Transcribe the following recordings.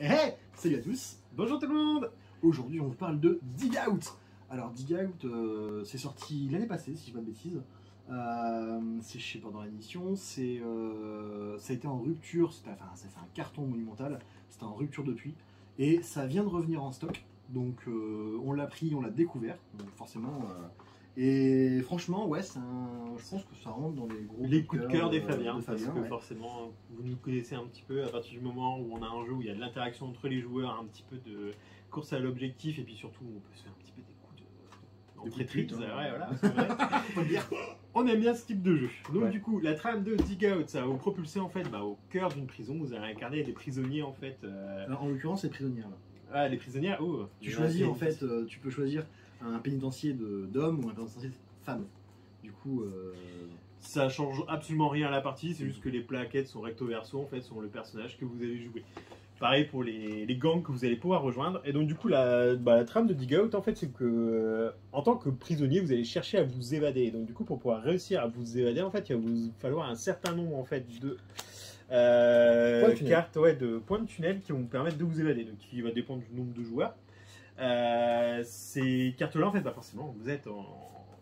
Hey, salut à tous, bonjour tout le monde. Aujourd'hui on vous parle de Dig Out. Alors Dig Out, c'est sorti l'année passée si je dis pas de bêtises. C'est je sais pas dans l'émission, ça a été en rupture, ça fait un carton monumental, c'était en rupture depuis. Et ça vient de revenir en stock, donc on l'a pris, on l'a découvert, donc forcément... et franchement, ouais, je pense que ça rentre dans les coups de cœur des Fabiens, parce que forcément, vous nous connaissez un petit peu à partir du moment où on a un jeu où il y a de l'interaction entre les joueurs, un petit peu de course à l'objectif, et puis surtout, on peut se faire un petit peu des coups d'entrée-trite. Ouais, voilà, c'est vrai. On aime bien ce type de jeu. Donc du coup, la trame de Dig Out, ça va vous propulser en fait au cœur d'une prison. Vous allez incarner des prisonniers en fait. Alors, en l'occurrence, les prisonnières là. Ah, les prisonnières. Oh. Tu choisis en fait, tu peux choisir un pénitencier d'hommes ou un pénitencier de femmes. Du coup, ça change absolument rien à la partie, c'est juste que les plaquettes sont recto verso en fait, sont le personnage que vous avez joué. Pareil pour les gangs que vous allez pouvoir rejoindre. Et donc du coup la trame de Dig Out en fait c'est que en tant que prisonnier vous allez chercher à vous évader. Et donc du coup pour pouvoir réussir à vous évader en fait il va vous falloir un certain nombre en fait de cartes, de points de tunnel qui vont vous permettre de vous évader. Donc qui va dépendre du nombre de joueurs. Ces cartes-là, en fait, forcément, vous êtes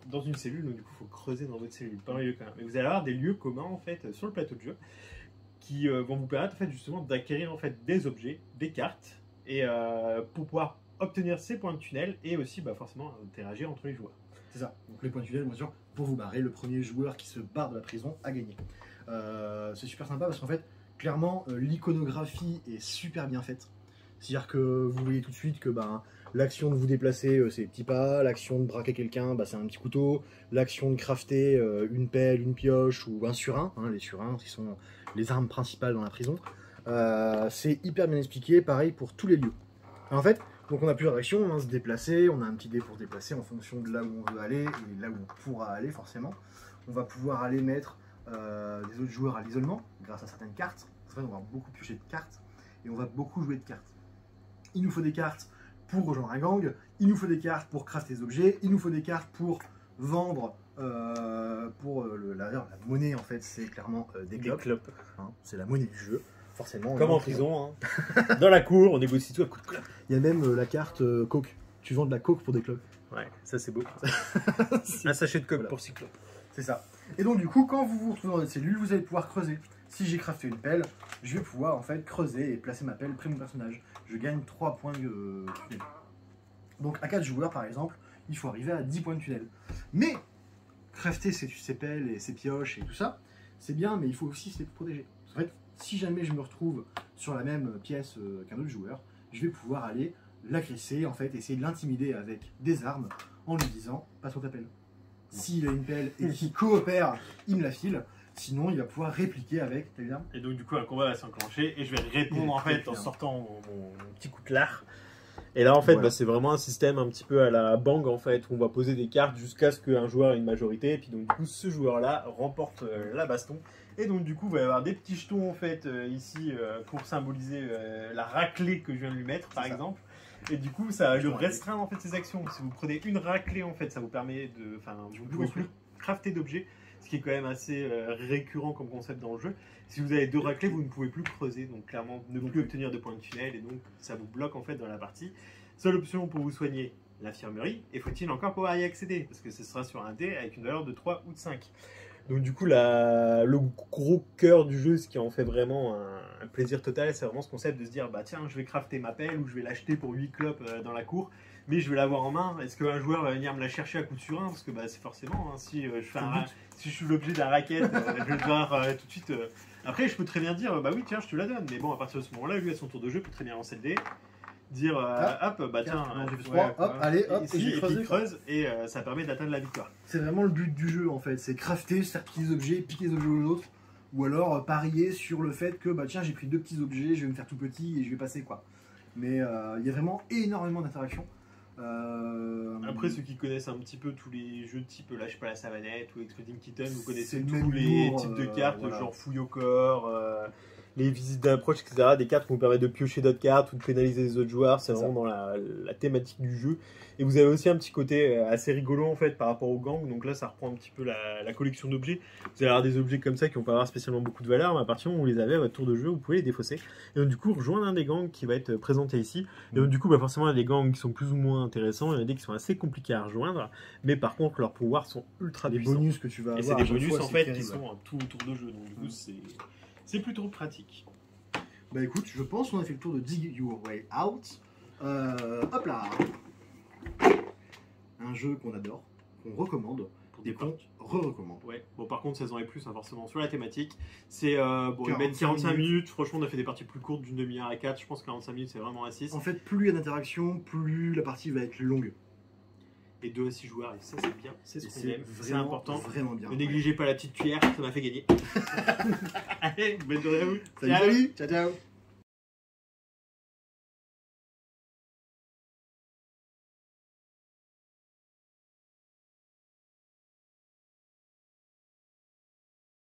dans une cellule, donc du coup, il faut creuser dans votre cellule, pas mal quand même. Mais vous allez avoir des lieux communs, en fait, sur le plateau de jeu, qui vont vous permettre, en fait, justement, d'acquérir, en fait, des objets, des cartes, et pour pouvoir obtenir ces points de tunnel, et aussi, forcément, interagir entre les joueurs. C'est ça. Donc les points de tunnel, bien sûr, pour vous barrer, le premier joueur qui se barre de la prison a gagné. C'est super sympa parce qu'en fait, clairement, l'iconographie est super bien faite. C'est-à-dire que vous voyez tout de suite que l'action de vous déplacer, c'est les petits pas, l'action de braquer quelqu'un, c'est un petit couteau, l'action de crafter une pelle, une pioche ou un surin, les surins qui sont les armes principales dans la prison. C'est hyper bien expliqué, pareil pour tous les lieux. En fait, donc on a plusieurs actions, se déplacer, on a un petit dé pour se déplacer en fonction de là où on veut aller et là où on pourra aller forcément. On va pouvoir aller mettre des autres joueurs à l'isolement grâce à certaines cartes. En fait, on va beaucoup piocher de cartes et on va beaucoup jouer de cartes. Il nous faut des cartes pour rejoindre un gang, il nous faut des cartes pour crafter des objets, il nous faut des cartes pour vendre, la monnaie en fait c'est clairement des clopes. C'est la monnaie du jeu, forcément. Comme en prison, dans la cour, on négocie tout à coups de clope. Il y a même la carte coke, tu vends de la coke pour des clopes. Ouais, ça c'est beau. Un sachet de coke pour 6 clopes. C'est ça. Et donc du coup, quand vous vous retrouvez dans votre cellule, vous allez pouvoir creuser. Si j'ai crafté une pelle, je vais pouvoir en fait creuser et placer ma pelle près de mon personnage. Je gagne 3 points de tunnel. Donc à 4 joueurs par exemple, il faut arriver à 10 points de tunnel. Mais crafter ces pelles et ces pioches et tout ça, c'est bien, mais il faut aussi se les protéger. En fait, si jamais je me retrouve sur la même pièce qu'un autre joueur, je vais pouvoir aller l'agresser, en fait, essayer de l'intimider avec des armes en lui disant « passe-moi ta pelle ». S'il a une pelle et qu'il coopère, il me la file. Sinon, il va pouvoir répliquer avec, t'as vu là ? Et donc du coup, un combat va s'enclencher et je vais répondre en fait en sortant mon petit coup de lard. Et là en fait, c'est vraiment un système un petit peu à la Bang en fait, où on va poser des cartes jusqu'à ce qu'un joueur ait une majorité. Et puis donc du coup, ce joueur-là remporte la baston. Et donc du coup, il va y avoir des petits jetons en fait ici pour symboliser la raclée que je viens de lui mettre par exemple. Et du coup, ça va lui restreindre en fait ses actions. Si vous prenez une raclée en fait, ça vous permet de, vous pouvez plus crafter d'objets. Ce qui est quand même assez récurrent comme concept dans le jeu. Si vous avez 2 raclées, vous ne pouvez plus creuser, donc clairement ne plus obtenir de points de tunnel, et donc ça vous bloque en fait dans la partie. Seule option pour vous soigner, l'infirmerie, et faut-il encore pouvoir y accéder, parce que ce sera sur un dé avec une valeur de 3 ou de 5. Donc du coup, le gros cœur du jeu, ce qui en fait vraiment un plaisir total, c'est vraiment ce concept de se dire, tiens, je vais crafter ma pelle, ou je vais l'acheter pour 8 clopes dans la cour, mais je vais l'avoir en main. Est-ce qu'un joueur va venir me la chercher à coup de surin? Parce que c'est forcément, si je suis l'objet d'un racket, je vais devoir tout de suite... Après, je peux très bien dire, oui, tiens, je te la donne. Mais bon, à partir de ce moment-là, lui, à son tour de jeu, peut très bien lancer le dé, dire, tiens, j'ai fait 3, hop, allez, hop, et il creuse, et ça permet d'atteindre la victoire. C'est vraiment le but du jeu, en fait. C'est crafter, se faire piquer les objets, piquer les objets aux autres. Ou alors parier sur le fait que, tiens, j'ai pris 2 petits objets, je vais me faire tout petit et je vais passer, quoi. Mais il y a vraiment énormément d'interactions. Après, ceux qui connaissent un petit peu tous les jeux type Lâche pas la savannette ou Exploding Kitten, vous connaissez le tous même les humour, types de cartes, genre fouille au corps, les visites d'approche, etc. Des cartes qui vous permettent de piocher d'autres cartes ou de pénaliser les autres joueurs. C'est vraiment dans la thématique du jeu. Et vous avez aussi un petit côté assez rigolo en fait par rapport aux gangs. Donc là, ça reprend un petit peu la collection d'objets. Vous allez avoir des objets comme ça qui vont pas avoir spécialement beaucoup de valeur, mais à partir du moment où vous les avez à votre tour de jeu, vous pouvez les défausser. Et donc du coup, rejoindre un des gangs qui va être présenté ici. Et donc du coup, forcément, il y a des gangs qui sont plus ou moins intéressants. Il y en a des qui sont assez compliqués à rejoindre, mais par contre, leurs pouvoirs sont ultra puissants. Les bonus que tu vas avoir. Et c'est des bonus en fait qui sont tout autour de jeu. Donc du coup, c'est plutôt pratique. Bah écoute, je pense qu'on a fait le tour de Dig Your Way Out. Hop là. Un jeu qu'on adore, qu'on recommande, et qu'on re-recommande. Ouais. Bon, par contre, 16 ans et plus, hein, forcément, sur la thématique. C'est bon, 45 minutes. Franchement, on a fait des parties plus courtes d'une demi-heure à 4. Je pense que 45 minutes, c'est vraiment assez. En fait, plus il y a d'interaction, plus la partie va être longue. Et 2 à 6 joueurs, et ça, c'est bien. C'est ce qu'on aime. C'est important. Vraiment bien. Ne négligez pas la petite cuillère, ça m'a fait gagner. Allez, bonne journée à vous. Salut, ciao, ciao.